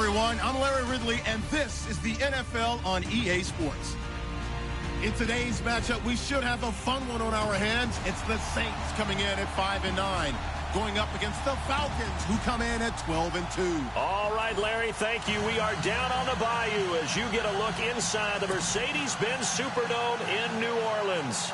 everyone. I'm Larry Ridley, and this is the NFL on EA Sports. In today's matchup, we should have a fun one on our hands. It's the Saints coming in at 5-9, going up against the Falcons, who come in at 12-2. All right, Larry, thank you. We are down on the bayou as you get a look inside the Mercedes-Benz Superdome in New Orleans.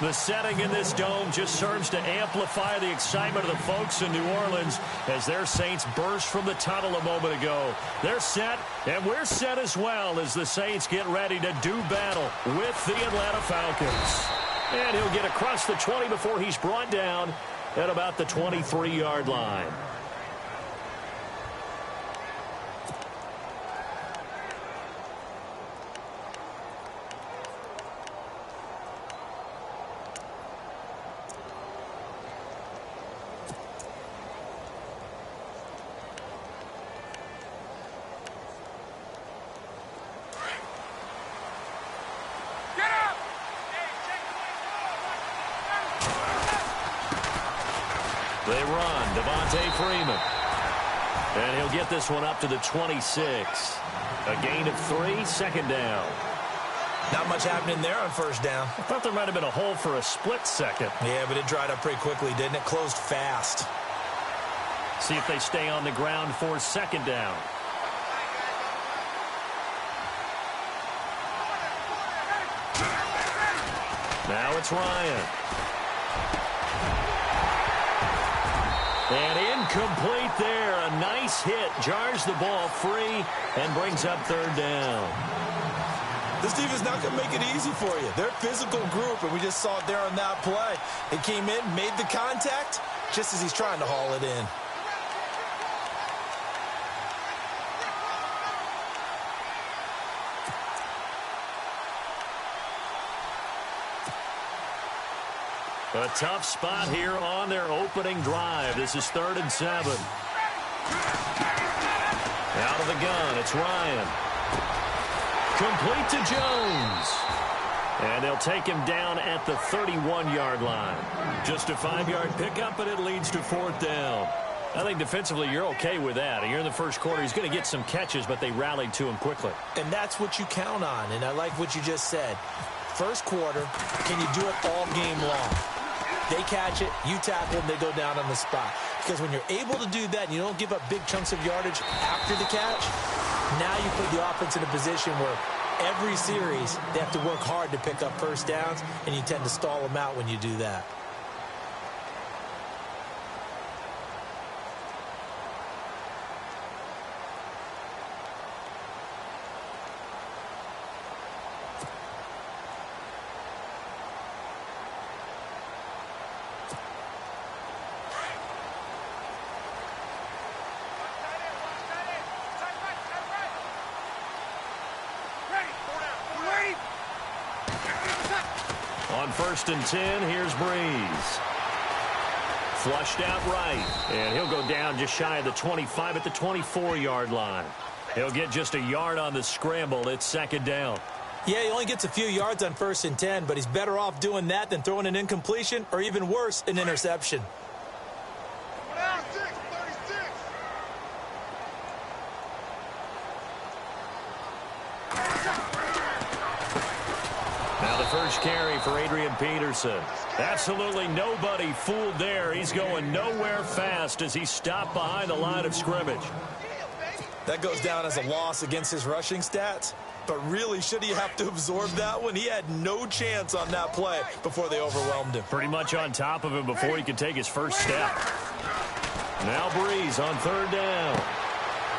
The setting in this dome just serves to amplify the excitement of the folks in New Orleans as their Saints burst from the tunnel a moment ago. They're set, and we're set as well as the Saints get ready to do battle with the Atlanta Falcons. And he'll get across the 20 before he's brought down at about the 23-yard line. They run, Devontae Freeman. And he'll get this one up to the 26. A gain of 3, second down. Not much happening there on first down. I thought there might have been a hole for a split second. Yeah, but it dried up pretty quickly, didn't it? Closed fast. See if they stay on the ground for second down. Now it's Ryan. And incomplete there. A nice hit. Jars the ball free and brings up third down. This defense is not going to make it easy for you. They're a physical group, and we just saw it there on that play. They came in, made the contact, just as he's trying to haul it in. A tough spot here on their opening drive. This is 3rd and 7. Out of the gun, it's Ryan. Complete to Jones. And they'll take him down at the 31-yard line. Just a 5-yard pickup, and it leads to 4th down. I think defensively you're okay with that. Here in the first quarter, he's going to get some catches, but they rallied to him quickly. And that's what you count on, and I like what you just said. First quarter, can you do it all game long? They catch it, you tackle them, they go down on the spot. Because when you're able to do that and you don't give up big chunks of yardage after the catch, now you put the offense in a position where every series they have to work hard to pick up first downs, and you tend to stall them out when you do that. On 1st and 10, here's Breeze. Flushed out right, and he'll go down just shy of the 25 at the 24-yard line. He'll get just a yard on the scramble. It's 2nd down. Yeah, he only gets a few yards on 1st and 10, but he's better off doing that than throwing an incompletion or even worse, an interception. First carry for Adrian Peterson. Absolutely nobody fooled there. He's going nowhere fast as he stopped behind the line of scrimmage. That goes down as a loss against his rushing stats. But really, should he have to absorb that one? He had no chance on that play before they overwhelmed him. Pretty much on top of him before he could take his first step. Now Breeze on 3rd down.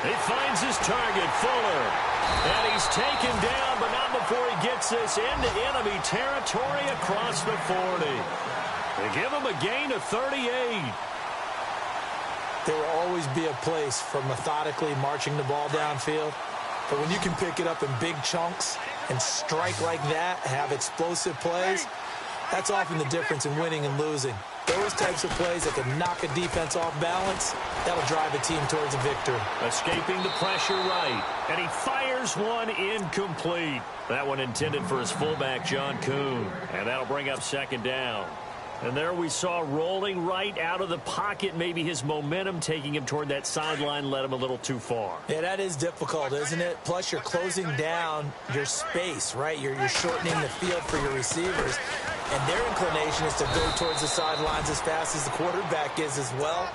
He finds his target, Fuller. And he's taken down, but not before he gets this into enemy territory across the 40. They give him a gain of 38. There will always be a place for methodically marching the ball downfield. But when you can pick it up in big chunks and strike like that, have explosive plays, that's often the difference in winning and losing. Those types of plays that can knock a defense off balance, that'll drive a team towards a victory. Escaping the pressure right, and he fires one incomplete. That one intended for his fullback, John Kuhn, and that'll bring up 2nd down. And there we saw rolling right out of the pocket. Maybe his momentum taking him toward that sideline led him a little too far. Yeah, that is difficult, isn't it? Plus, you're closing down your space, right? You're shortening the field for your receivers. And their inclination is to go towards the sidelines as fast as the quarterback is as well.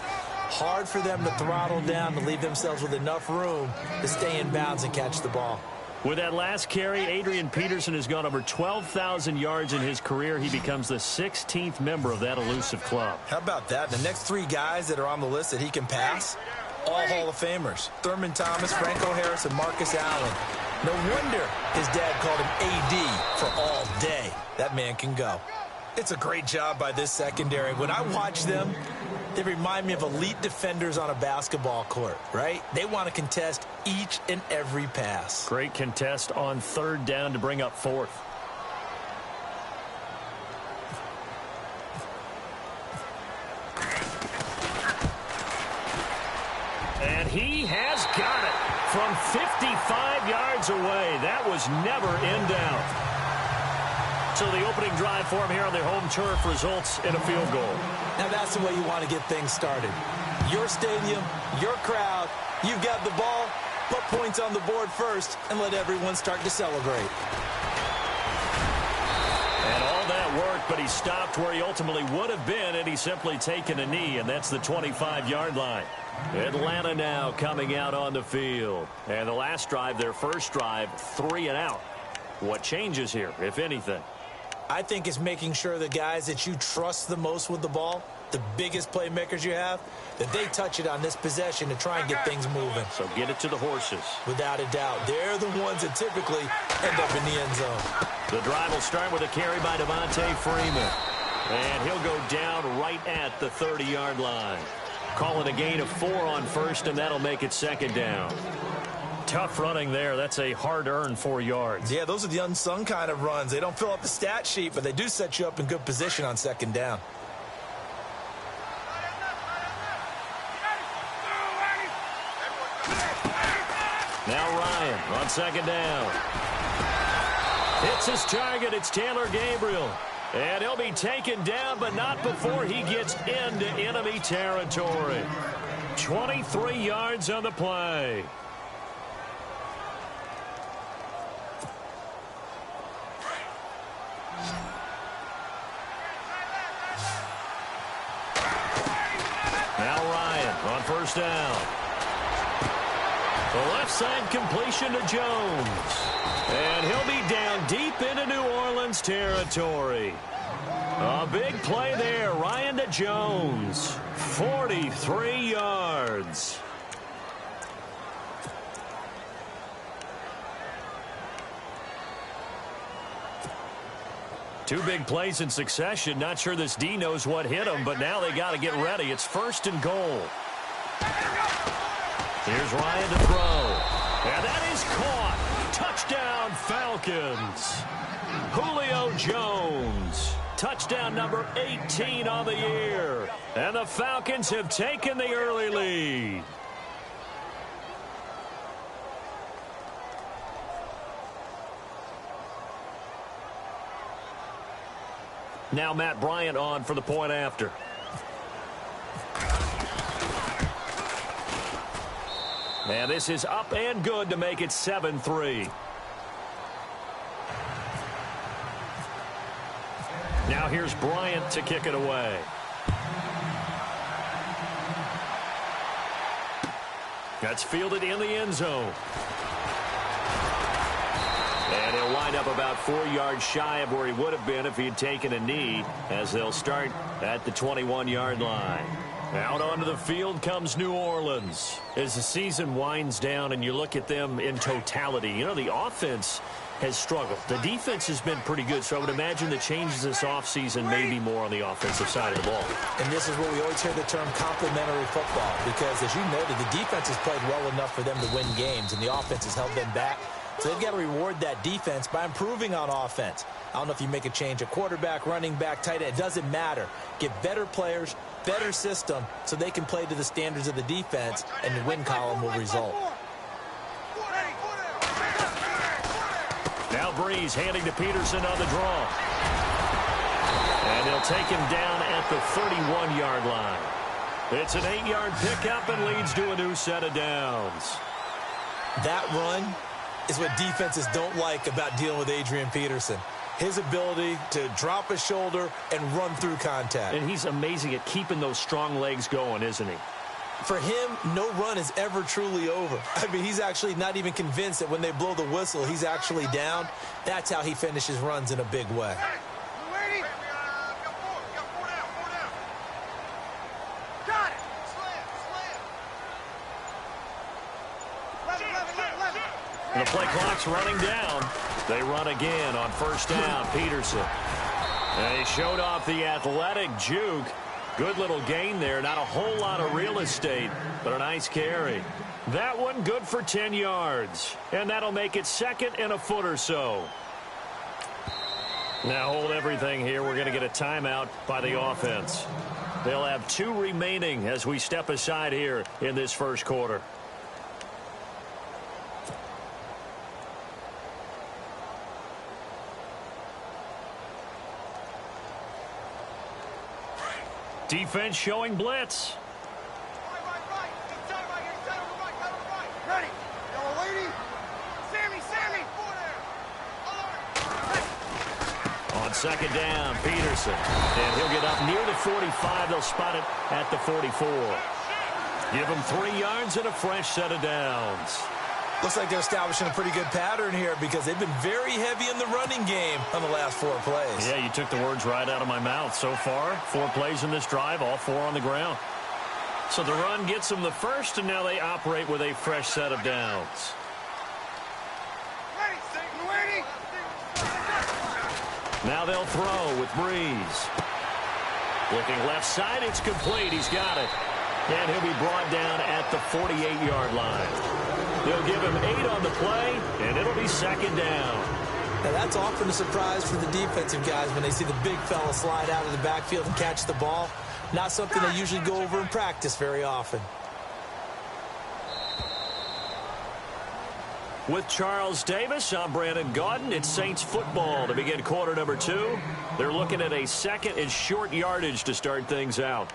Hard for them to throttle down to leave themselves with enough room to stay in bounds and catch the ball. With that last carry, Adrian Peterson has gone over 12,000 yards in his career. He becomes the 16th member of that elusive club. How about that? The next 3 guys that are on the list that he can pass, all Hall of Famers. Thurman Thomas, Franco Harris, and Marcus Allen. No wonder his dad called him AD for all day. That man can go. It's a great job by this secondary. When I watch them, they remind me of elite defenders on a basketball court, right? They want to contest each and every pass. Great contest on 3rd down to bring up 4th. And he has got it from 55 yards away. That was never in doubt. So the opening drive for him here on the home turf results in a field goal. Now that's the way you want to get things started. Your stadium, your crowd, you've got the ball, put points on the board first, and let everyone start to celebrate. And all that worked, but he stopped where he ultimately would have been, and he's simply taken a knee, and that's the 25-yard line. Atlanta now coming out on the field. And the last drive, their first drive, 3 and out. What changes here, if anything? I think it's making sure the guys that you trust the most with the ball, the biggest playmakers you have, that they touch it on this possession to try and get things moving. So get it to the horses. Without a doubt. They're the ones that typically end up in the end zone. The drive will start with a carry by Devontae Freeman. And he'll go down right at the 30-yard line. Call it a gain of 4 on 1st, and that'll make it 2nd down. Tough running there. That's a hard-earned 4 yards. Yeah, those are the unsung kind of runs. They don't fill up the stat sheet, but they do set you up in good position on 2nd down. Now Ryan on 2nd down. Hits his target. It's Taylor Gabriel. And he'll be taken down, but not before he gets into enemy territory. 23 yards on the play. Now Ryan on 1st down. The left side completion to Jones. And he'll be down deep into New Orleans territory. A big play there. Ryan to Jones. 43 yards. Two big plays in succession. Not sure this D knows what hit him, but now they got to get ready. It's 1st and goal. Here's Ryan to throw. And that is caught. Touchdown, Falcons. Julio Jones. Touchdown number 18 on the year. And the Falcons have taken the early lead. Now Matt Bryant on for the point after. And this is up and good to make it 7-3. Now here's Bryant to kick it away. That's fielded in the end zone. And he'll wind up about 4 yards shy of where he would have been if he had taken a knee, as they'll start at the 21-yard line. Out onto the field comes New Orleans. As the season winds down and you look at them in totality, you know, the offense has struggled. The defense has been pretty good, so I would imagine the changes this offseason may be more on the offensive side of the ball. And this is where we always hear the term complementary football, because as you noted, the defense has played well enough for them to win games, and the offense has held them back. So they've got to reward that defense by improving on offense. I don't know if you make a change at quarterback, running back, tight end. It doesn't matter. Get better players, better system, so they can play to the standards of the defense, and the win column will result. Now Breeze handing to Peterson on the draw. And they'll take him down at the 31-yard line. It's an 8-yard pickup and leads to a new set of downs. That run is what defenses don't like about dealing with Adrian Peterson. His ability to drop his shoulder and run through contact. And he's amazing at keeping those strong legs going, isn't he? For him, no run is ever truly over. I mean, he's actually not even convinced that when they blow the whistle, he's actually down. That's how he finishes runs in a big way. The play clock's running down. They run again on first down. Peterson. And he showed off the athletic juke. Good little gain there. Not a whole lot of real estate, but a nice carry. That one good for 10 yards. And that'll make it second and a foot or so. Now hold everything here. We're going to get a timeout by the offense. They'll have 2 remaining as we step aside here in this first quarter. Defense showing blitz. Ready. Yellow lady. Sammy. On second down, Peterson. And he'll get up near the 45. They'll spot it at the 44. Give him 3 yards and a fresh set of downs. Looks like they're establishing a pretty good pattern here because they've been very heavy in the running game on the last 4 plays. Yeah, you took the words right out of my mouth. So far, 4 plays in this drive, all 4 on the ground. So the run gets them the first, and now they operate with a fresh set of downs. Ready. Now they'll throw with Breeze. Looking left side, it's complete. He's got it. And he'll be brought down at the 48-yard line. They'll give him 8 on the play, and it'll be second down. Now that's often a surprise for the defensive guys when they see the big fella slide out of the backfield and catch the ball. Not something they usually go over in practice very often. With Charles Davis, I'm Brandon Gaudin. It's Saints football to begin quarter number 2. They're looking at a second and short yardage to start things out.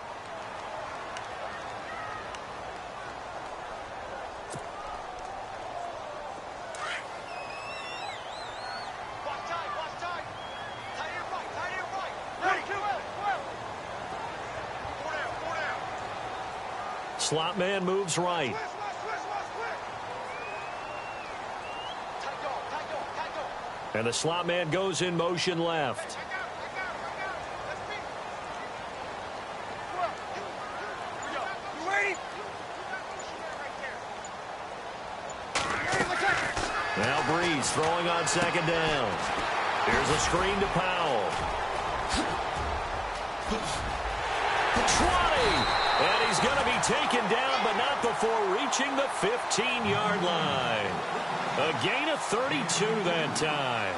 Slot man moves right. And the slot man goes in motion left. Now Breeze throwing on second down. Here's a screen to Powell. 20. And he's going to be taken down, but not before reaching the 15-yard line. A gain of 32 that time.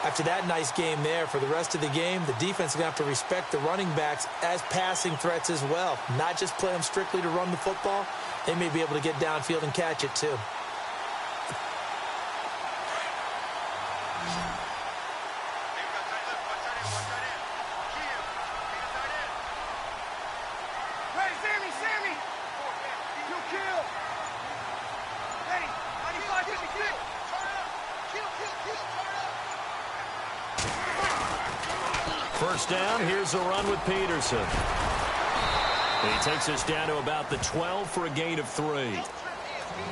After that nice game there, for the rest of the game, the defense is going to have to respect the running backs as passing threats as well. Not just play them strictly to run the football. They may be able to get downfield and catch it too. First down, here's a run with Peterson. He takes us down to about the 12 for a gain of 3.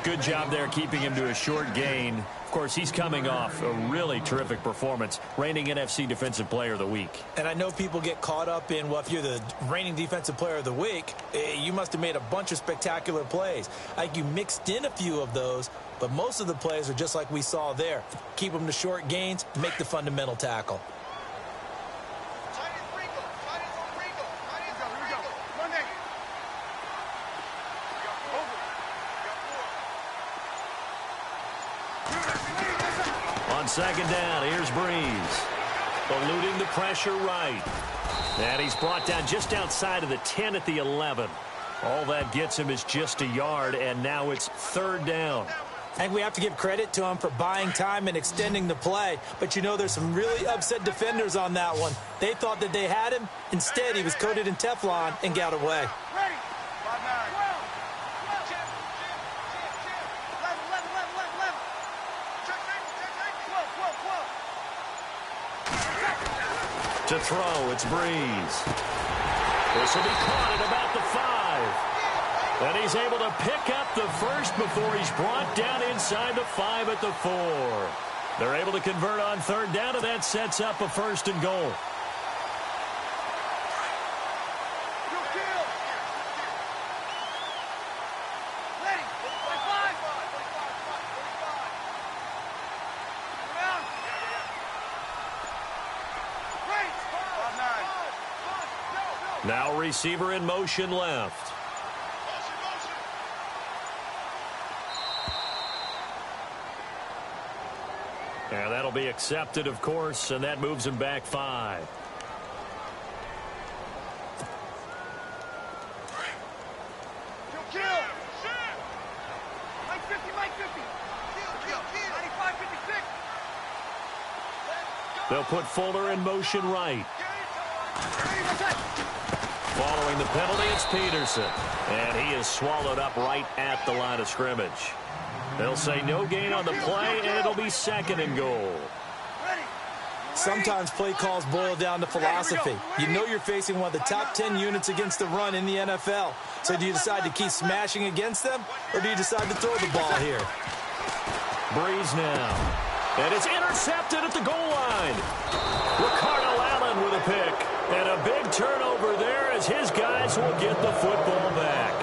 Good job there keeping him to a short gain. Of course, he's coming off a really terrific performance, reigning NFC Defensive Player of the Week. And I know people get caught up in, well, if you're the reigning Defensive Player of the Week, you must have made a bunch of spectacular plays. Like you mixed in a few of those, but most of the plays are just like we saw there. Keep them to short gains, make the fundamental tackle. Second down, here's Breeze. Eluding the pressure right. And he's brought down just outside of the 10 at the 11. All that gets him is just a yard, and now it's third down. I think we have to give credit to him for buying time and extending the play. But, you know, there's some really upset defenders on that one. They thought that they had him. Instead, he was coated in Teflon and got away. Ready. 5-9. 11. To throw, it's Breeze. This will be caught at about the 5. And he's able to pick up the first before he's brought down inside the 5 at the 4. They're able to convert on third down, and that sets up a first and goal. Now receiver in motion left. And that'll be accepted, of course, and that moves him back 5. Kill. Mike 50. Kill. 95, 56. They'll put Fuller in motion right. Following the penalty, it's Peterson. And he is swallowed up right at the line of scrimmage. They'll say no gain on the play, and it'll be second and goal. Sometimes play calls boil down to philosophy. You know you're facing one of the top 10 units against the run in the NFL. So do you decide to keep smashing against them, or do you decide to throw the ball here? Breeze now. And it's intercepted at the goal line. Ricardo Allen with a pick. And a big turnover there as his guys will get the football back.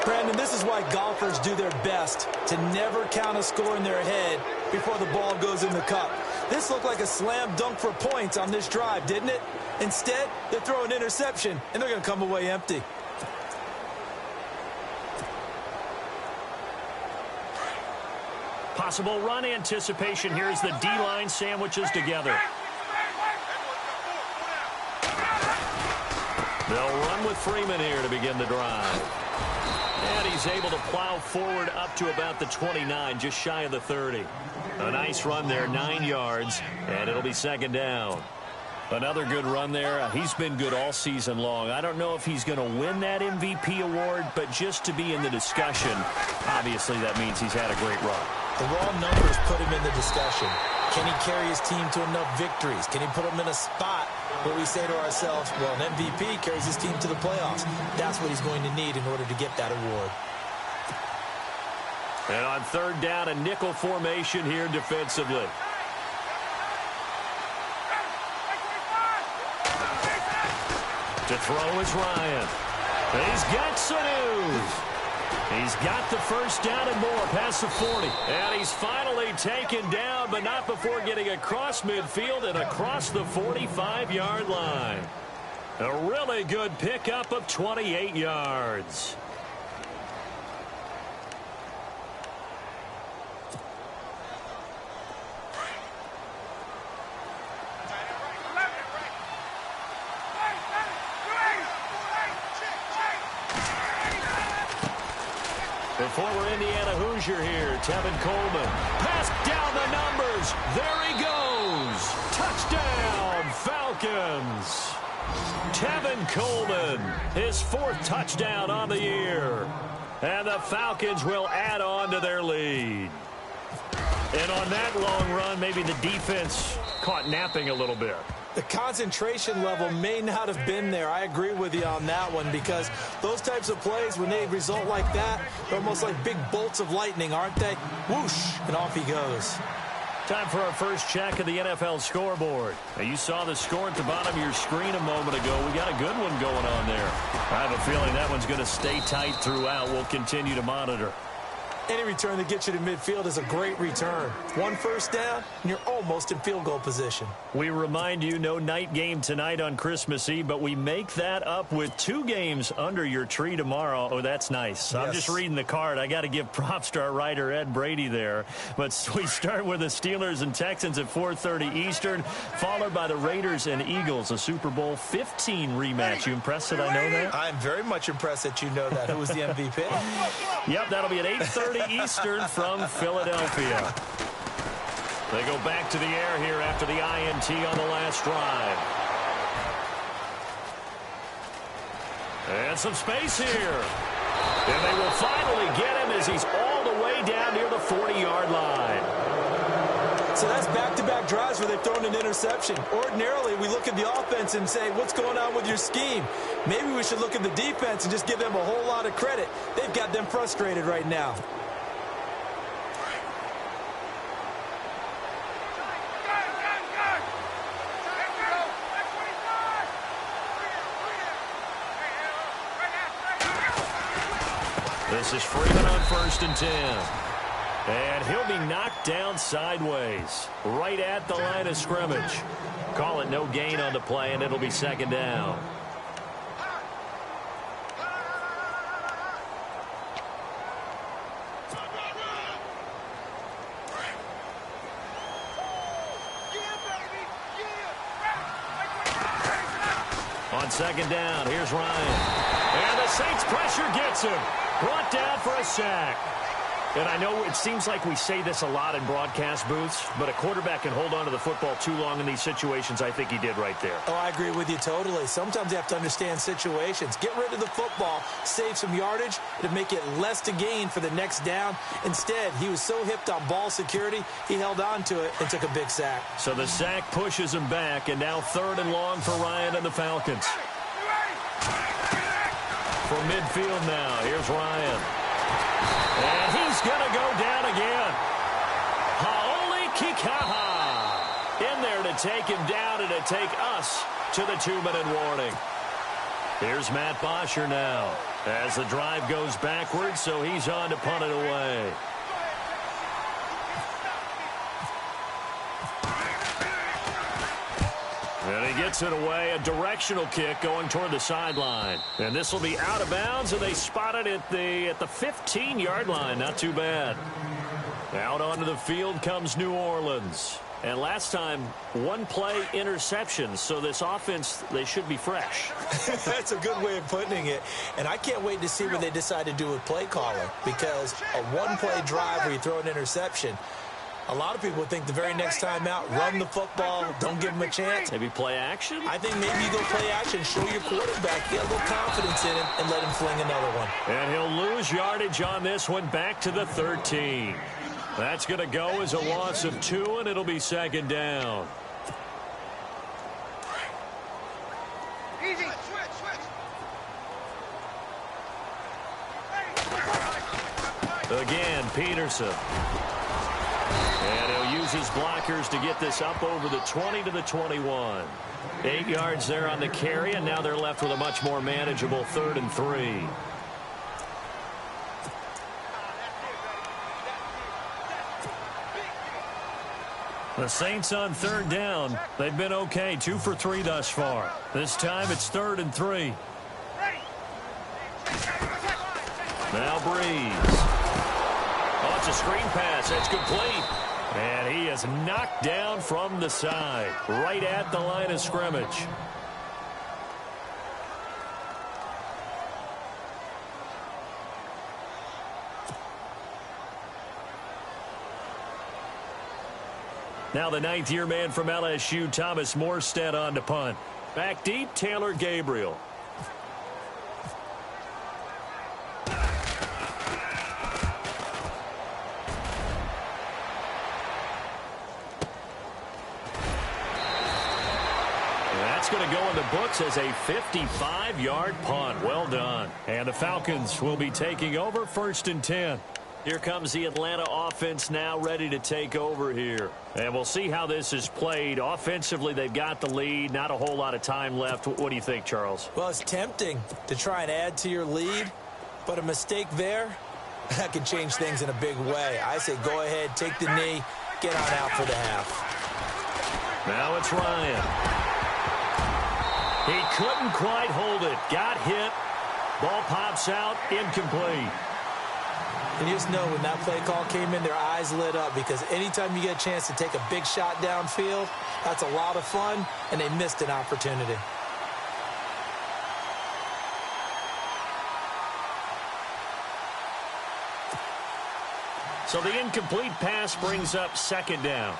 Brandon, this is why golfers do their best to never count a score in their head before the ball goes in the cup. This looked like a slam dunk for points on this drive, didn't it? Instead, they throw an interception, and they're going to come away empty. Possible run anticipation here as the D-line sandwiches together. They'll run with Freeman here to begin the drive. And he's able to plow forward up to about the 29, just shy of the 30. A nice run there, 9 yards, and it'll be second down. Another good run there. He's been good all season long. I don't know if he's going to win that MVP award, but just to be in the discussion, obviously that means he's had a great run. The raw numbers put him in the discussion. Can he carry his team to enough victories? Can he put them in a spot where we say to ourselves, well, an MVP carries his team to the playoffs. That's what he's going to need in order to get that award. And on third down, a nickel formation here defensively. To throw is Ryan. He's got Sanu. He's got the first down and more past the 40. And he's finally taken down, but not before getting across midfield and across the 45-yard line. A really good pickup of 28 yards. The former Indiana Hoosier here, Tevin Coleman. Pass down the numbers. There he goes. Touchdown, Falcons. Tevin Coleman, his 4th touchdown on the year. And the Falcons will add on to their lead. And on that long run, maybe the defense caught napping a little bit. The concentration level may not have been there. I agree with you on that one, because those types of plays, when they result like that, they're almost like big bolts of lightning, aren't they? Whoosh, and off he goes. Time for our first check of the NFL scoreboard. Now, you saw the score at the bottom of your screen a moment ago. We got a good one going on there. I have a feeling that one's going to stay tight throughout. We'll continue to monitor. Any return that gets you to midfield is a great return. 1 first down, and you're almost in field goal position. We remind you, no night game tonight on Christmas Eve, but we make that up with 2 games under your tree tomorrow. Oh, that's nice. Yes. I'm just reading the card. I got to give props to our writer, Ed Brady, there. But we start with the Steelers and Texans at 4:30 Eastern, followed by the Raiders and Eagles, a Super Bowl 15 rematch. You impressed that I know that? I'm very much impressed that you know that. Who was the MVP? Yep, that'll be at 8:30 3:30 Eastern from Philadelphia. They go back to the air here after the INT on the last drive. And some space here. And they will finally get him as he's all the way down near the 40-yard line. So that's back-to-back drives where they've thrown an interception. Ordinarily, we look at the offense and say, what's going on with your scheme? Maybe we should look at the defense and just give them a whole lot of credit. They've got them frustrated right now. This is Freeman on 1st and 10. And he'll be knocked down sideways, right at the line of scrimmage. Call it no gain on the play, and it'll be 2nd down. On 2nd down, here's Ryan. And the Saints pressure gets him. Brought down for a sack. And I know it seems like we say this a lot in broadcast booths, but a quarterback can hold on to the football too long in these situations. I think he did right there. Oh, I agree with you totally. Sometimes you have to understand situations. Get rid of the football, save some yardage to make it less to gain for the next down. Instead, he was so hipped on ball security, he held on to it and took a big sack. So the sack pushes him back, and now 3rd and long for Ryan and the Falcons. From midfield now, here's Ryan. And he's going to go down again. Haoli Kikaha in there to take him down and to take us to the 2-minute warning. Here's Matt Bosher now as the drive goes backwards, so he's on to punt it away. And he gets it away, a directional kick going toward the sideline. And this will be out of bounds, and they spot it at the 15-yard line. Not too bad. Out onto the field comes New Orleans. And last time, 1-play interception. So this offense, they should be fresh. That's a good way of putting it. And I can't wait to see what they decide to do with play calling. Because a 1-play drive where you throw an interception, a lot of people would think the very next time out, run the football, don't give him a chance. Maybe play action? I think maybe you go play action, show your quarterback, get a little confidence in him, and let him fling another one. And he'll lose yardage on this one back to the 13. That's going to go as a loss of 2, and it'll be 2nd down. Easy. Switch. Again, Peterson. And he'll use his blockers to get this up over the 20 to the 21. 8 yards there on the carry, and now they're left with a much more manageable 3rd and 3. The Saints on 3rd down. They've been okay, 2 for 3 thus far. This time it's 3rd and 3. Now Breeze. Oh, it's a screen pass. That's complete. And he is knocked down from the side, right at the line of scrimmage. Now the 9th-year man from LSU, Thomas Morstead, on to punt. Back deep, Taylor Gabriel. That's going to go in the books as a 55-yard punt. Well done. And the Falcons will be taking over 1st and 10. Here comes the Atlanta offense now ready to take over here. And we'll see how this is played. Offensively, they've got the lead. Not a whole lot of time left. What do you think, Charles? Well, it's tempting to try and add to your lead, but a mistake there, that can change things in a big way. I say go ahead, take the knee, get on out for the half. Now it's Ryan. He couldn't quite hold it. Got hit. Ball pops out, incomplete. And you just know when that play call came in, their eyes lit up, because anytime you get a chance to take a big shot downfield, that's a lot of fun, and they missed an opportunity. So the incomplete pass brings up second down.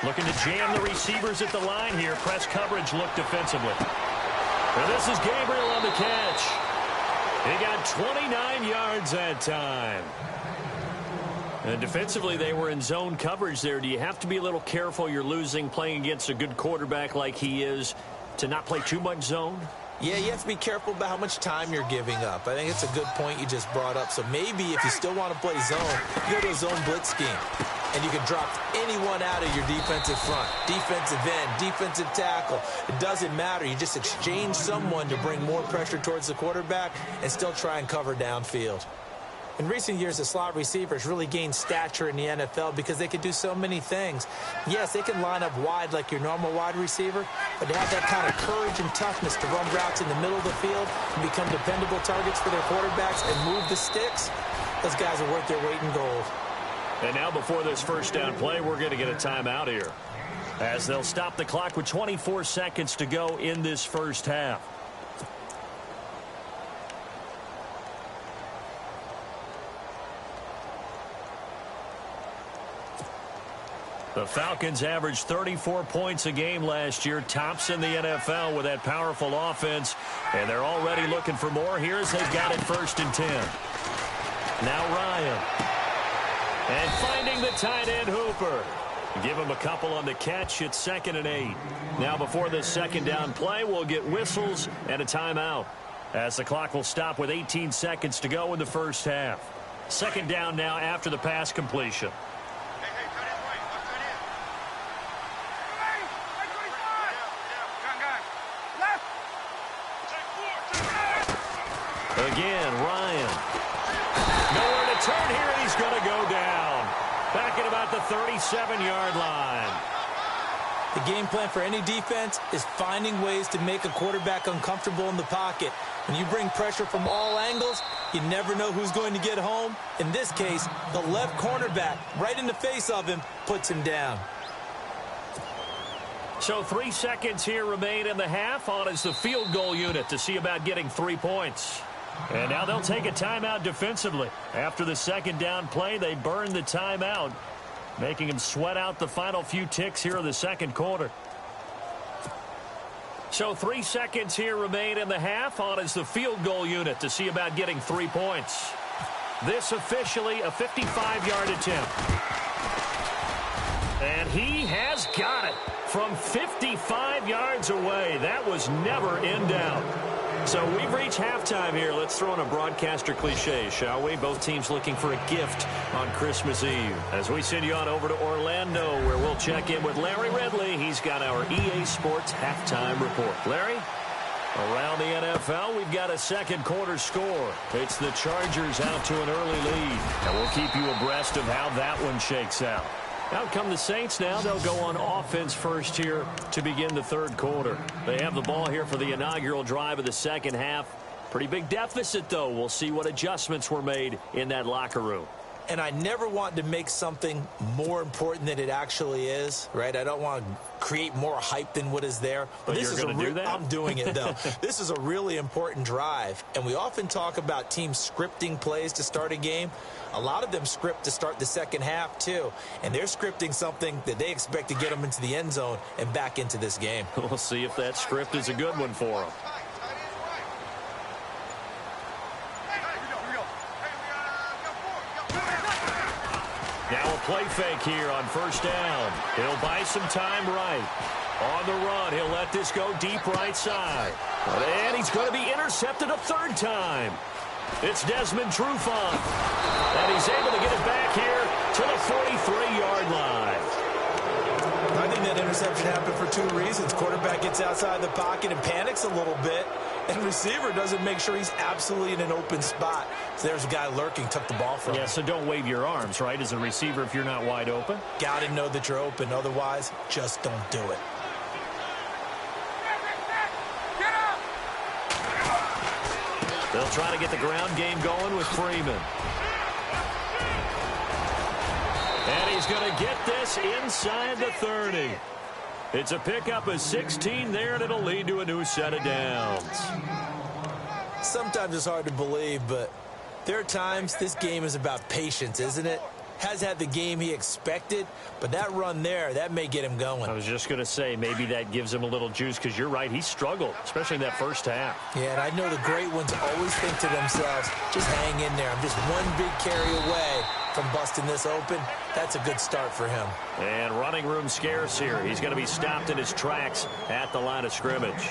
Looking to jam the receivers at the line here. Press coverage look defensively. And this is Gabriel on the catch. He got 29 yards that time. And defensively, they were in zone coverage there. Do you have to be a little careful? You're losing playing against a good quarterback like he is to not play too much zone? Yeah, you have to be careful about how much time you're giving up. I think it's a good point you just brought up. So maybe if you still want to play zone, you go to a zone blitz scheme. And you can drop anyone out of your defensive front, defensive end, defensive tackle. It doesn't matter. You just exchange someone to bring more pressure towards the quarterback and still try and cover downfield. In recent years, the slot receivers really gained stature in the NFL because they can do so many things. Yes, they can line up wide like your normal wide receiver, but they have that kind of courage and toughness to run routes in the middle of the field and become dependable targets for their quarterbacks and move the sticks. Those guys are worth their weight in gold. And now before this first down play, we're going to get a timeout here, as they'll stop the clock with 24 seconds to go in this first half. The Falcons averaged 34 points a game last year, tops in the NFL with that powerful offense, and they're already looking for more. Here's they've got it 1st and 10. Now Ryan. And finding the tight end, Hooper. Give him a couple on the catch. It's 2nd and 8. Now before this second down play, we'll get whistles and a timeout, as the clock will stop with 18 seconds to go in the first half. Second down now after the pass completion. Again, Ryan. Nowhere to turn here, and he's going to go down. Back at about the 37-yard line. The game plan for any defense is finding ways to make a quarterback uncomfortable in the pocket. When you bring pressure from all angles, you never know who's going to get home. In this case, the left cornerback, right in the face of him, puts him down. So 3 seconds here remain in the half. On is the field goal unit to see about getting 3 points. And now they'll take a timeout defensively. After the second down play, they burn the timeout, making him sweat out the final few ticks here in the second quarter. So 3 seconds here remain in the half. On is the field goal unit to see about getting 3 points. This officially a 55-yard attempt. And he has got it from 55 yards away. That was never in doubt. So we've reached halftime here. Let's throw in a broadcaster cliche, shall we? Both teams looking for a gift on Christmas Eve. As we send you on over to Orlando, where we'll check in with Larry Ridley. He's got our EA Sports halftime report. Larry? Around the NFL, we've got a second quarter score. It's the Chargers out to an early lead. And we'll keep you abreast of how that one shakes out. Out come the Saints now. They'll go on offense first here to begin the third quarter. They have the ball here for the inaugural drive of the second half. Pretty big deficit, though. We'll see what adjustments were made in that locker room. And I never want to make something more important than it actually is, right? I don't want to create more hype than what is there. But this is going to do that? I'm doing it, though. This is a really important drive. And we often talk about teams scripting plays to start a game. A lot of them script to start the second half, too. And they're scripting something that they expect to get them into the end zone and back into this game. We'll see if that script is a good one for them. Now a play fake here on first down. He'll buy some time right. On the run, he'll let this go deep right side. And he's going to be intercepted a third time. It's Desmond Trufant. And he's able to get it back here to the 43-yard line. I think that interception happened for 2 reasons. Quarterback gets outside the pocket and panics a little bit. And receiver doesn't make sure he's absolutely in an open spot. So there's a guy lurking, took the ball from him. Yeah, so don't wave your arms, right, as a receiver if you're not wide open. Got to know that you're open. Otherwise, just don't do it. They'll try to get the ground game going with Freeman. And he's going to get this inside the 30. It's a pickup of 16 there, and it'll lead to a new set of downs. Sometimes it's hard to believe, but There are times this game is about patience, isn't it? Has had the game he expected, but that run there, that may get him going. I was just going to say, maybe that gives him a little juice, because you're right, he struggled, especially in that first half. Yeah, and I know the great ones always think to themselves, just hang in there. I'm just one big carry away from busting this open. That's a good start for him. And running room scarce here. He's going to be stopped in his tracks at the line of scrimmage.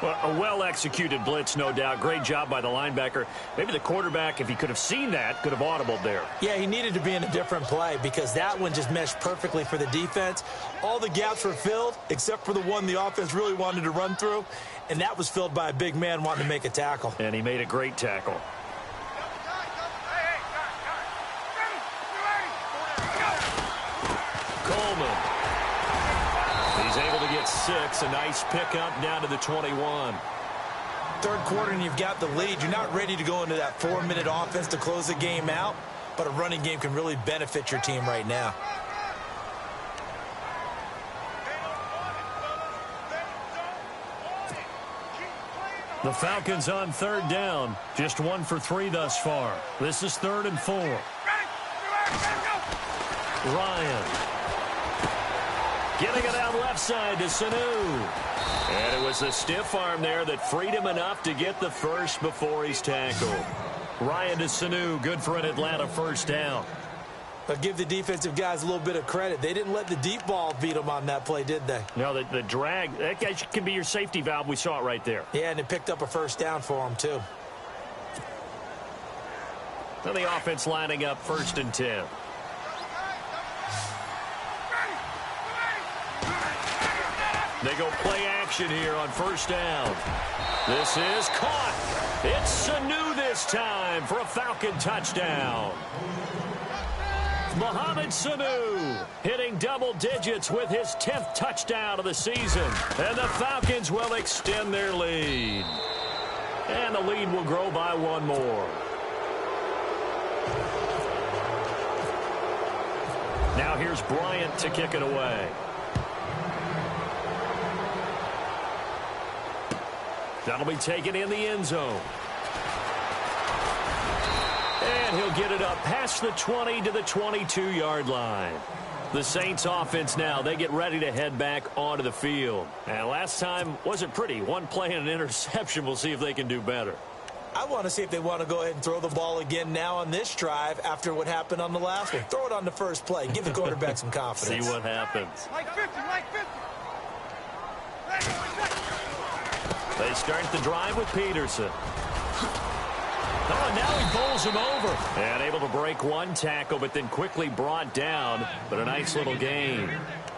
Well, a well-executed blitz, no doubt. Great job by the linebacker. Maybe the quarterback, if he could have seen that, could have audibled there. Yeah, he needed to be in a different play because that one just meshed perfectly for the defense. All the gaps were filled except for the one the offense really wanted to run through, and that was filled by a big man wanting to make a tackle. And he made a great tackle. Coleman. He's able to get 6. A nice pickup down to the 21. Third quarter and you've got the lead. You're not ready to go into that 4-minute offense to close the game out, but a running game can really benefit your team right now. The Falcons on third down. Just 1 for 3 thus far. This is 3rd and 4. Ryan. Getting it down left side to Sanu. And it was a stiff arm there that freed him enough to get the first before he's tackled. Ryan to Sanu, good for an Atlanta first down. But give the defensive guys a little bit of credit. They didn't let the deep ball beat them on that play, did they? No, the drag, that guy can be your safety valve. We saw it right there. Yeah, and it picked up a first down for him, too. Then the offense lining up 1st and 10. They go play action here on 1st down. This is caught. It's Sanu this time for a Falcon touchdown. Mohamed Sanu hitting double digits with his 10th touchdown of the season. And the Falcons will extend their lead. And the lead will grow by 1 more. Now here's Bryant to kick it away. That'll be taken in the end zone. And he'll get it up past the 20 to the 22-yard line. The Saints offense now, they get ready to head back onto the field. And last time wasn't pretty. 1 play and an interception. We'll see if they can do better. I want to see if they want to go ahead and throw the ball again now on this drive after what happened on the last one. Throw it on the first play. Give the quarterback some confidence. See what happens. Like 50, like 50. They start the drive with Peterson. Oh, and now he bowls him over. And able to break 1 tackle, but then quickly brought down. But a nice little gain.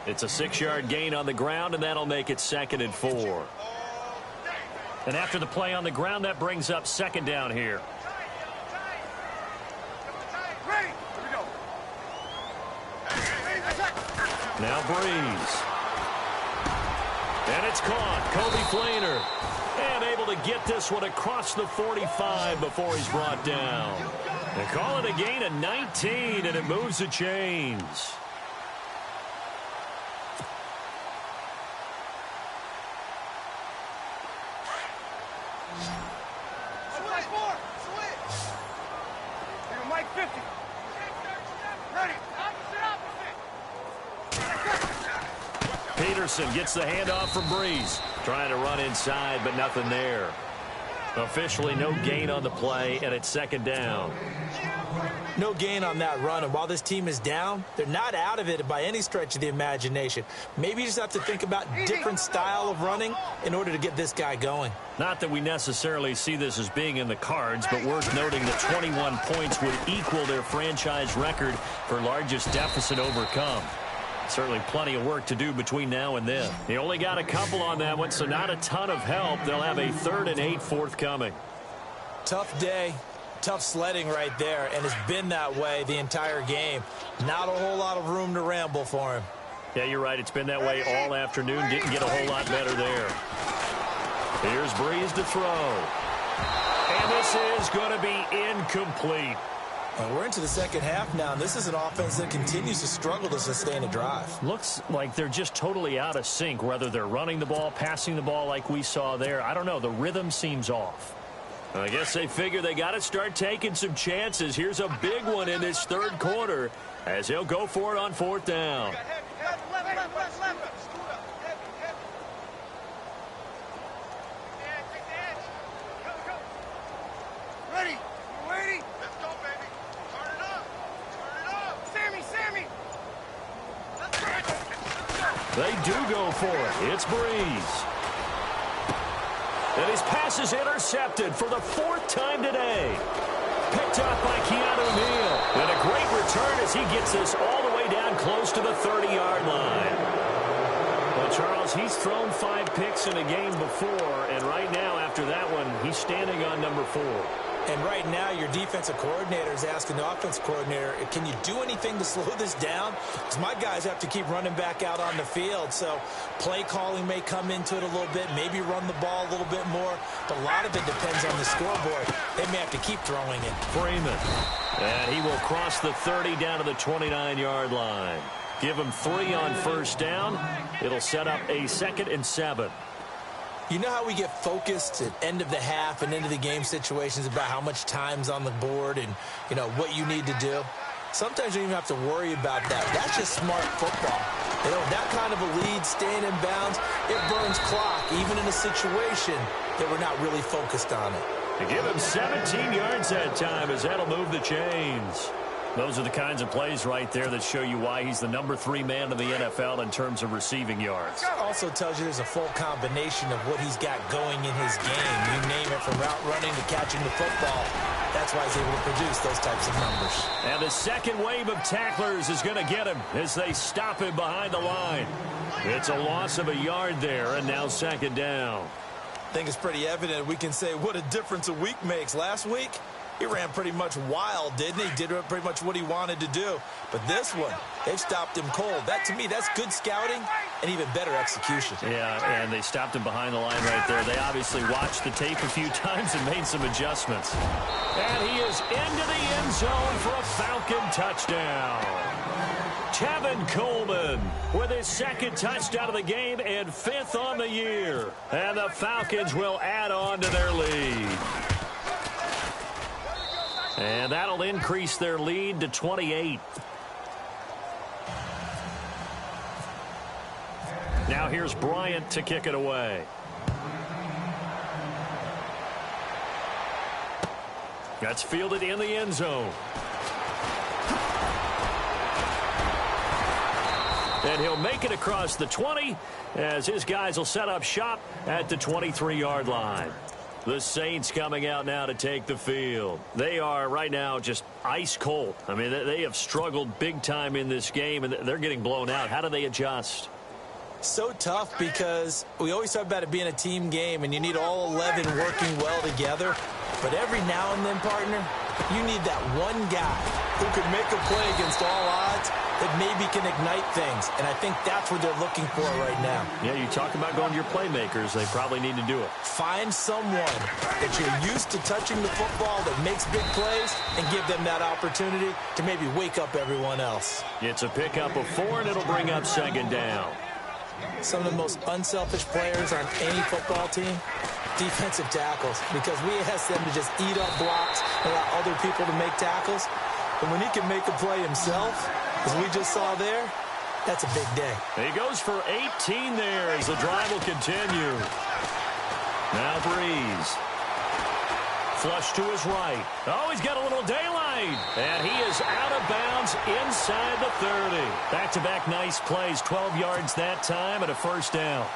It's a 6-yard gain on the ground, and that'll make it 2nd and 4. And after the play on the ground, that brings up 2nd down here. Ready. Here we go. Now Breeze. And it's caught. Kobe Flainer. And able to get this one across the 45 before he's brought down. They call it a gain of 19, and it moves the chains. Switch. Here, Mike 50. Ready. Peterson gets the handoff from Breeze. Trying to run inside, but nothing there. Officially no gain on the play, and it's 2nd down. No gain on that run, and while this team is down, they're not out of it by any stretch of the imagination. Maybe you just have to think about different style of running in order to get this guy going. Not that we necessarily see this as being in the cards, but worth noting that 21 points would equal their franchise record for largest deficit overcome. Certainly plenty of work to do between now and then. They only got a couple on that one, so not a ton of help. They'll have a 3rd and 8 forthcoming. Tough day, tough sledding right there, and it's been that way the entire game. Not a whole lot of room to ramble for him. Yeah, you're right. It's been that way all afternoon. Didn't get a whole lot better there. Here's Breeze to throw. And this is going to be incomplete. And we're into the 2nd half now, and this is an offense that continues to struggle to sustain a drive. Looks like they're just totally out of sync, whether they're running the ball, passing the ball like we saw there. I don't know. The rhythm seems off. I guess they figure they got to start taking some chances. Here's a big one in this third quarter as he'll go for it on fourth down. Ready? You ready? Let's go, baby. Turn it up. Turn it up. Sammy. Let's go. They do go for it. It's Breeze. And his pass is intercepted for the fourth time today. Picked up by Keanu Neal. And a great return as he gets this all the way down close to the 30-yard line. Well, Charles, he's thrown 5 picks in a game before, and right now after that one, he's standing on number 4. And right now, your defensive coordinator is asking the offensive coordinator, can you do anything to slow this down? Because my guys have to keep running back out on the field. So play calling may come into it a little bit, maybe run the ball a little bit more. But a lot of it depends on the scoreboard. They may have to keep throwing it. Freeman. And he will cross the 30 down to the 29-yard line. Give him 3 on first down. It'll set up a 2nd and 7. You know how we get focused at end of the half and into the game situations about how much time's on the board and, you know, what you need to do? Sometimes you don't even have to worry about that. That's just smart football. You know, that kind of a lead, staying in bounds, it burns clock, even in a situation that we're not really focused on it. To give him 17 yards that time as that'll move the chains. Those are the kinds of plays right there that show you why he's the number 3 man in the NFL in terms of receiving yards. Also tells you there's a full combination of what he's got going in his game. You name it, from route running to catching the football. That's why he's able to produce those types of numbers. And the second wave of tacklers is going to get him as they stop him behind the line. It's a loss of a yard there, and now 2nd down. I think it's pretty evident we can say what a difference a week makes. Last week, he ran pretty much wild, didn't he? Did pretty much what he wanted to do. But this one, they've stopped him cold. That, to me, that's good scouting and even better execution. Yeah, and they stopped him behind the line right there. They obviously watched the tape a few times and made some adjustments. And he is into the end zone for a Falcon touchdown. Tevin Coleman with his 2nd touchdown of the game and 5th on the year. And the Falcons will add on to their lead. And that'll increase their lead to 28. Now here's Bryant to kick it away. That's fielded in the end zone. And he'll make it across the 20 as his guys will set up shop at the 23-yard line. The Saints coming out now to take the field. They are right now just ice cold. I mean, they have struggled big time in this game, and they're getting blown out. How do they adjust? So tough because we always talk about it being a team game, and you need all 11 working well together. But every now and then, partner, you need that one guy who can make a play against all odds that maybe can ignite things. And I think that's what they're looking for right now. Yeah, you talk about going to your playmakers. They probably need to do it. Find someone that you're used to touching the football that makes big plays and give them that opportunity to maybe wake up everyone else. It's a pickup of 4, and it'll bring up 2nd down. Some of the most unselfish players on any football team, defensive tackles, because we ask them to just eat up blocks and allow other people to make tackles. But when he can make a play himself, as we just saw there, that's a big day. He goes for 18 there as the drive will continue. Now Breeze. Flush to his right. Oh, he's got a little daylight. And he is out of bounds inside the 30. Back-to-back nice plays, 12 yards that time and a 1st down.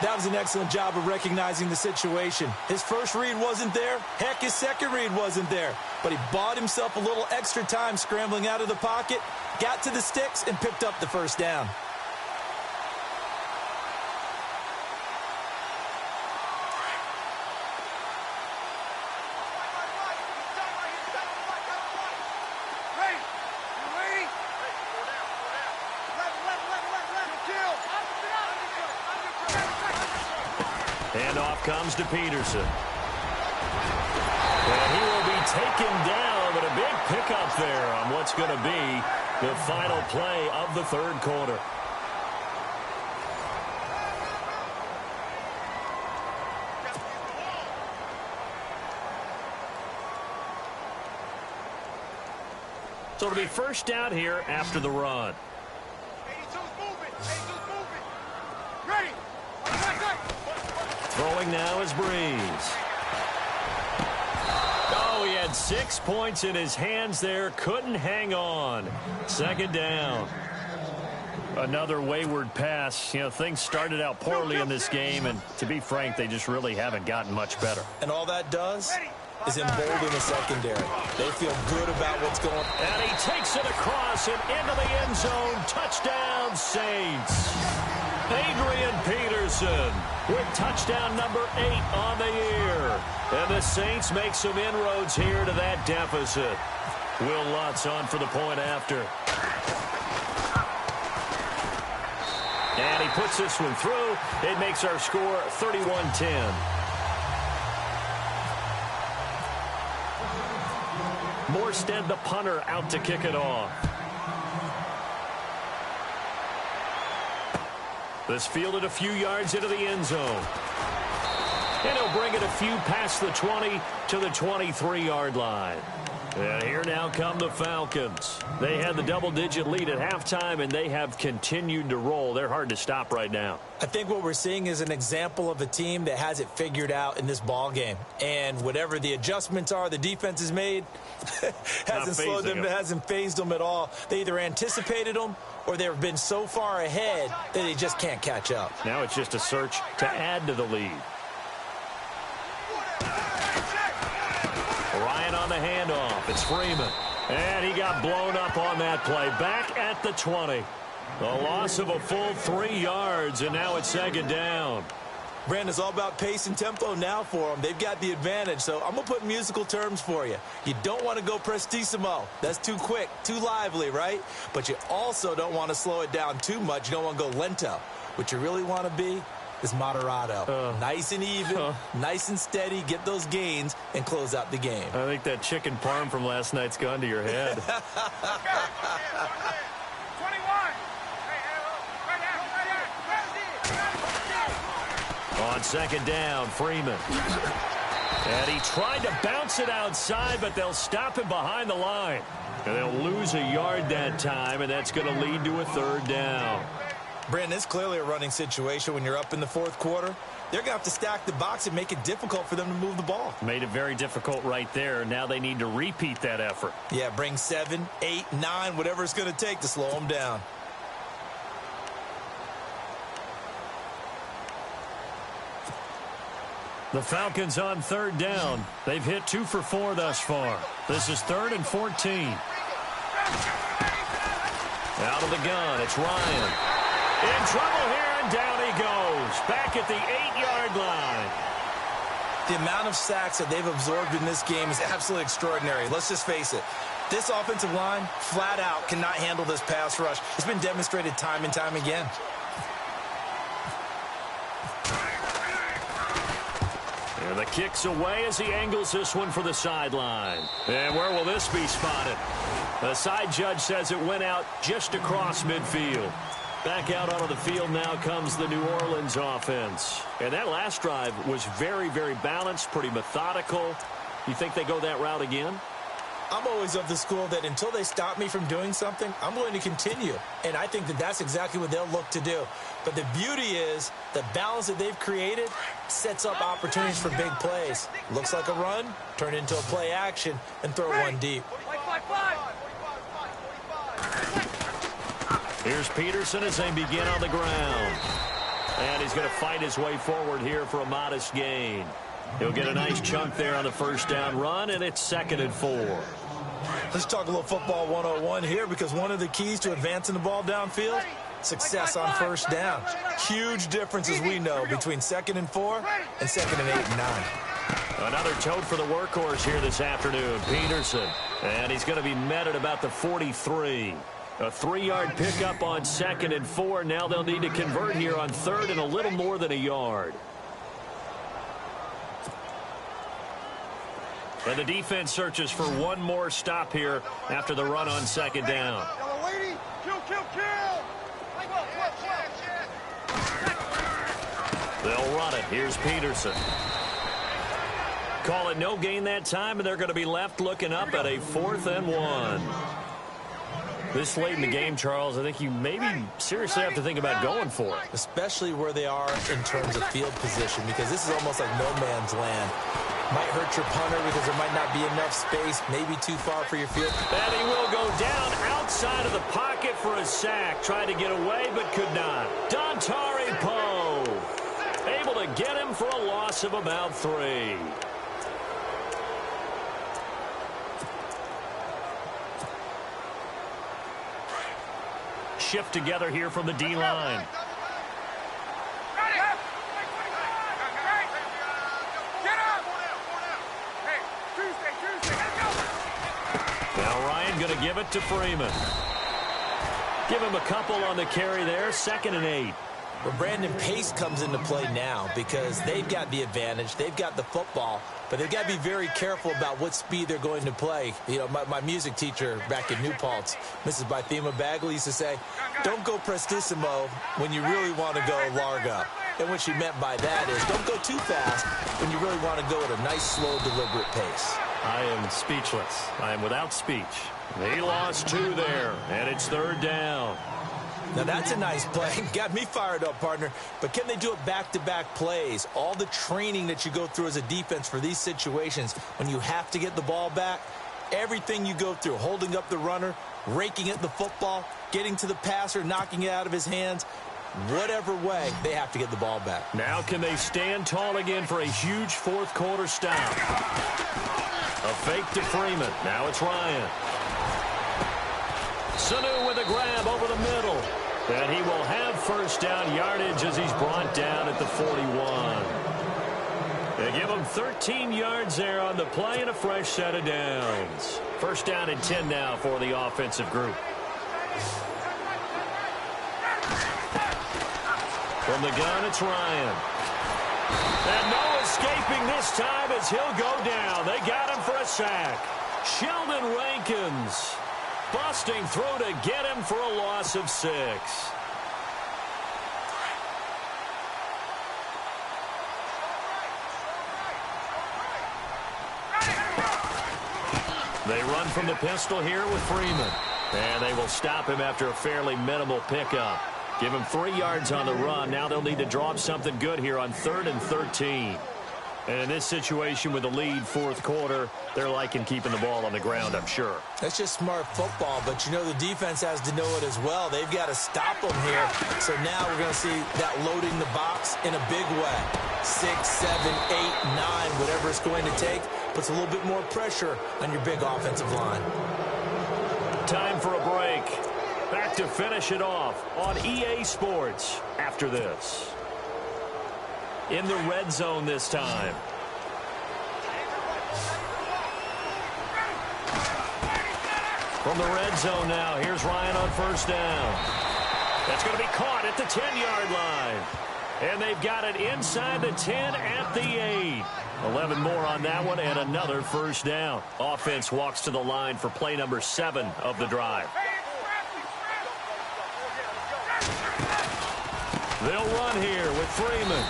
That was an excellent job of recognizing the situation. His first read wasn't there. Heck, his second read wasn't there. But he bought himself a little extra time scrambling out of the pocket, got to the sticks, and picked up the 1st down. Handoff comes to Peterson. And he will be taken down, but a big pickup there on what's going to be the final play of the 3rd quarter. So it'll be first down here after the run. 82's moving. 82's moving. Ready. Throwing now is Breeze. Oh, he had 6 points in his hands there. Couldn't hang on. Second down. Another wayward pass. You know, things started out poorly in this game, and to be frank, they just really haven't gotten much better. And all that does is embolden the secondary. They feel good about what's going on. And he takes it across and into the end zone. Touchdown, Saints. Adrian Peterson with touchdown number 8 on the year. And the Saints make some inroads here to that deficit. Will Lutz on for the point after. And he puts this one through. It makes our score 31-10. Morstead, the punter, out to kick it off. This fielded a few yards into the end zone. And he'll bring it a few past the 20 to the 23-yard line. And here now come the Falcons. They had the double-digit lead at halftime, and they have continued to roll. They're hard to stop right now. I think what we're seeing is an example of a team that has it figured out in this ball game. And whatever the adjustments are the defense has made hasn't slowed them, hasn't phased them at all. They either anticipated them or they've been so far ahead that they just can't catch up. Now it's just a search to add to the lead. Ryan on the handoff. It's Freeman. And he got blown up on that play. Back at the 20. A loss of a full 3 yards, and now it's second down. Brandon, it's all about pace and tempo now for them. They've got the advantage, so I'm going to put musical terms for you. You don't want to go prestissimo. That's too quick, too lively, right? But you also don't want to slow it down too much. You don't want to go lento. What you really want to be is moderato. Nice and even, nice and steady, get those gains, and close out the game. I think that chicken parm from last night's gone to your head. 21. On second down, Freeman. And he tried to bounce it outside, but they'll stop him behind the line. And they'll lose a yard that time, and that's going to lead to a third down. Brandon, it's clearly a running situation when you're up in the fourth quarter. They're going to have to stack the box and make it difficult for them to move the ball. Made it very difficult right there. Now they need to repeat that effort. Yeah, bring 7, 8, 9, whatever it's going to take to slow them down. The Falcons on third down. They've hit 2 for 4 thus far. This is 3rd and 14. Out of the gun, it's Ryan. In trouble here, and down he goes. Back at the 8-yard line. The amount of sacks that they've absorbed in this game is absolutely extraordinary. Let's just face it. This offensive line, flat out, cannot handle this pass rush. It's been demonstrated time and time again. And the kick's away as he angles this one for the sideline. And where will this be spotted? The side judge says it went out just across midfield. Back out onto the field now comes the New Orleans offense. And that last drive was very, very balanced, pretty methodical. You think they go that route again? I'm always of the school that until they stop me from doing something, I'm going to continue. And I think that that's exactly what they'll look to do. But the beauty is the balance that they've created sets up opportunities for big plays. Looks like a run, turn it into a play action, and throw one deep. Here's Peterson as they begin on the ground. And he's going to fight his way forward here for a modest gain. He'll get a nice chunk there on the first down run, and it's 2nd and 4. Let's talk a little football 101 here, because one of the keys to advancing the ball downfield, success on first down. Huge difference, as we know, between 2nd and 4 and 2nd and 8 and 9. Another tote for the workhorse here this afternoon, Peterson. And he's going to be met at about the 43. A 3-yard pickup on 2nd and 4. Now they'll need to convert here on 3rd and a little more than a yard. And the defense searches for one more stop here after the run on 2nd down. They'll run it. Here's Peterson. Call it no gain that time, and they're going to be left looking up at a 4th and 1. This late in the game, Charles, I think you maybe seriously have to think about going for it. Especially where they are in terms of field position, because this is almost like no man's land. Might hurt your punter because there might not be enough space, maybe too far for your field. And he will go down outside of the pocket for a sack. Tried to get away, but could not. Dontari Poe able to get him for a loss of about 3. Shift together here from the D-line. Now Ryan going to give it to Freeman. Give him a couple on the carry there. 2nd and 8. Well, Brandon, pace comes into play now because they've got the advantage. They've got the football, but they've got to be very careful about what speed they're going to play. You know, my music teacher back in New Paltz, Mrs. Bythema Bagley, used to say, don't go prestissimo when you really want to go largo. And what she meant by that is don't go too fast when you really want to go at a nice, slow, deliberate pace. I am speechless. I am without speech. They lost 2 there, and it's 3rd down. Now, that's a nice play. Got me fired up, partner. But can they do it back-to-back plays? All the training that you go through as a defense for these situations, when you have to get the ball back, everything you go through, holding up the runner, raking at the football, getting to the passer, knocking it out of his hands, whatever way, they have to get the ball back. Now can they stand tall again for a huge 4th quarter stop? A fake to Freeman. Now it's Ryan. Sanu with a grab over the middle. And he will have 1st down yardage as he's brought down at the 41. They give him 13 yards there on the play and a fresh set of downs. 1st down and 10 now for the offensive group. From the gun, it's Ryan. And no escaping this time as he'll go down. They got him for a sack. Sheldon Rankins busting through to get him for a loss of 6. They run from the pistol here with Freeman. And they will stop him after a fairly minimal pickup. Give him 3 yards on the run. Now they'll need to draw up something good here on 3rd and 13. And in this situation with the lead 4th quarter, they're liking keeping the ball on the ground, I'm sure. That's just smart football, but you know the defense has to know it as well. They've got to stop them here. So now we're going to see that loading the box in a big way. 6, 7, 8, 9, whatever it's going to take, puts a little bit more pressure on your big offensive line. Time for a break. Back to finish it off on EA Sports after this. In the red zone this time. From the red zone now, here's Ryan on 1st down. That's going to be caught at the 10-yard line. And they've got it inside the 10 at the 8. 11 more on that one and another 1st down. Offense walks to the line for play number 7 of the drive. They'll run here with Freeman.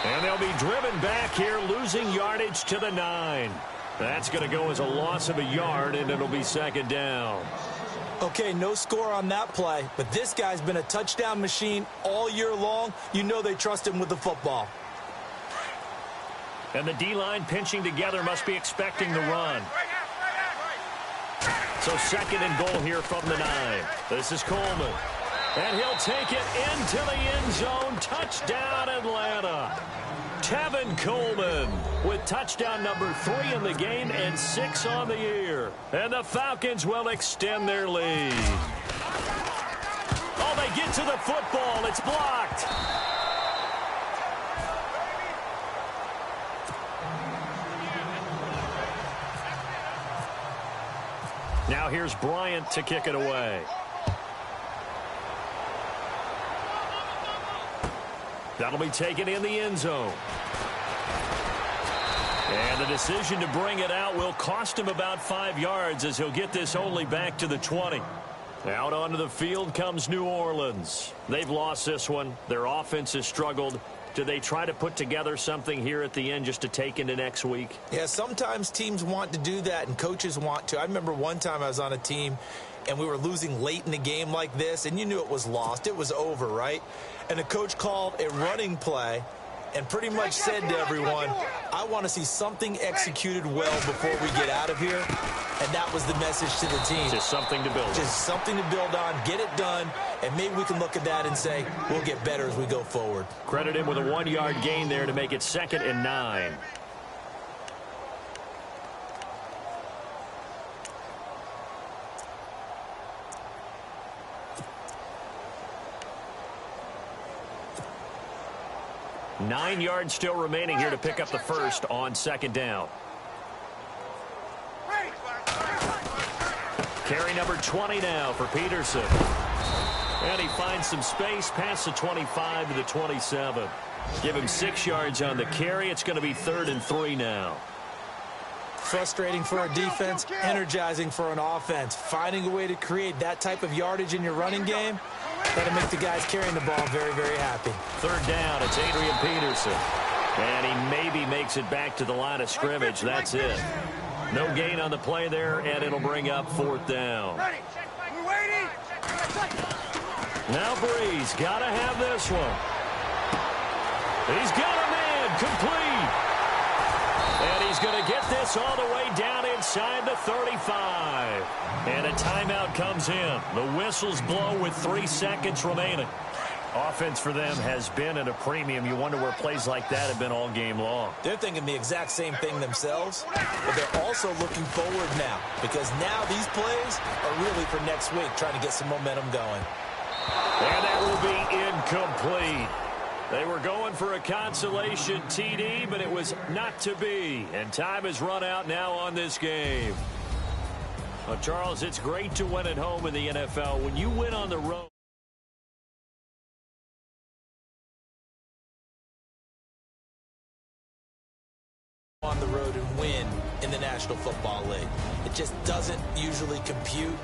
And they'll be driven back here, losing yardage to the 9. That's going to go as a loss of a yard, and it'll be 2nd down. Okay, no score on that play, but this guy's been a touchdown machine all year long. You know they trust him with the football. And the D-line pinching together must be expecting the run. So 2nd and goal here from the 9. This is Coleman. And he'll take it into the end zone. Touchdown, Atlanta. Tevin Coleman with touchdown number 3 in the game and 6 on the year. And the Falcons will extend their lead. Oh, they get to the football. It's blocked. Now here's Bryant to kick it away. That'll be taken in the end zone. And the decision to bring it out will cost him about 5 yards as he'll get this only back to the 20. Out onto the field comes New Orleans. They've lost this one. Their offense has struggled. Do they try to put together something here at the end just to take into next week? Yeah, sometimes teams want to do that and coaches want to. I remember one time I was on a team and we were losing late in the game like this, and you knew it was lost, it was over, right? And the coach called a running play and pretty much said to everyone, I want to see something executed well before we get out of here. And that was the message to the team. Just something to build on. Just something to build on, get it done, and maybe we can look at that and say, we'll get better as we go forward. Credit him with a 1-yard gain there to make it 2nd and 9. Nine yards still remaining here to pick up the first on 2nd down. Carry number 20 now for Peterson. And he finds some space past the 25 to the 27. Give him 6 yards on the carry. It's going to be 3rd and 3 now. Frustrating for a defense, energizing for an offense. Finding a way to create that type of yardage in your running game, that'll make the guys carrying the ball very, very happy. 3rd down, it's Adrian Peterson. And he maybe makes it back to the line of scrimmage. That's it. No gain on the play there, and it'll bring up 4th down. Now Breeze, got to have this one. He's got a man, complete. And he's going to get this all the way down inside the 35. And a timeout comes in. The whistles blow with 3 seconds remaining. Offense for them has been at a premium. You wonder where plays like that have been all game long. They're thinking the exact same thing themselves, but they're also looking forward now, because now these plays are really for next week, trying to get some momentum going. And that will be incomplete. They were going for a consolation TD, but it was not to be. And time has run out now on this game. Well, Charles, it's great to win at home in the NFL. When you win on the road, on the road and win in the National Football League. It just doesn't usually compute.